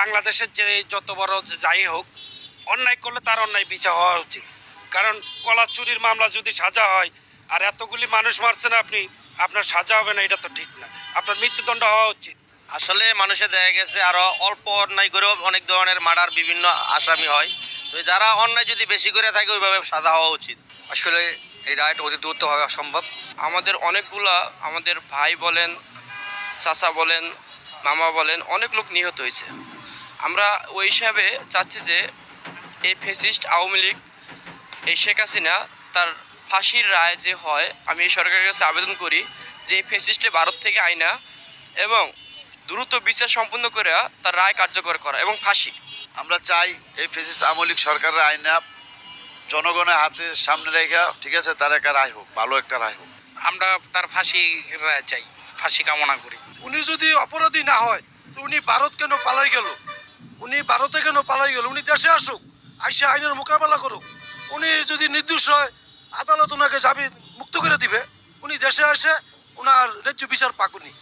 বাংলাদেশের যে যত বড় যাই হোক, অন্যায় করলে তার অন্যায় বিচার হওয়া উচিত। কারণ কলা চুরির মামলা যদি সাজা হয় আর এতগুলি মানুষ মারছেন আপনি, আপনার সাজা হবে না, এটা তো ঠিক না। আপনার মৃত্যুদণ্ড হওয়া উচিত। আসলে মানুষে দেখা গেছে আরো অল্প অন্যায় করেও অনেক ধরনের মার্ডার বিভিন্ন আসামি হয়। তো যারা অন্যায় যদি বেশি করে থাকে ওইভাবে সাজা হওয়া উচিত। আসলে এই রাইট অতি দ্রুত হওয়া অসম্ভব। আমাদের অনেকগুলা, আমাদের ভাই বলেন, চাচা বলেন, মামা বলেন, অনেক লোক নিহত হয়েছে। আমরা ওই হিসাবে চাচ্ছি যে এই ফ্যাসিস্ট আওয়ামী লীগ, এই শেখ হাসিনা, তার ফাঁসির রায় যে হয়, আমি এই সরকারের কাছে আবেদন করি যে এই ফ্যাসিস্টে ভারত থেকে আইনা এবং দ্রুত বিচার সম্পন্ন করে তার রায় কার্যকর করা এবং ফাঁসি। আমরা চাই এই ফেসিস আওয়ামী লীগ সরকারের আইনা জনগণের হাতে সামনে রেখা, ঠিক আছে, তার একটা রায় হোক, ভালো একটা রায় হোক। আমরা তার ফাঁসি রায় চাই, ফাঁসি কামনা করি। উনি যদি অপরাধী না হয় তো উনি ভারত কেন পালাই গেল? উনি ভারতে কেন পালাই গেল? উনি দেশে আসুক, আইসে আইনের মোকাবেলা করুক। উনি যদি নির্দোষ হয়, আদালত ওনাকে মুক্ত করে দিবে। উনি দেশে আসে ওনার ন্যায্য বিচার পাকুনি।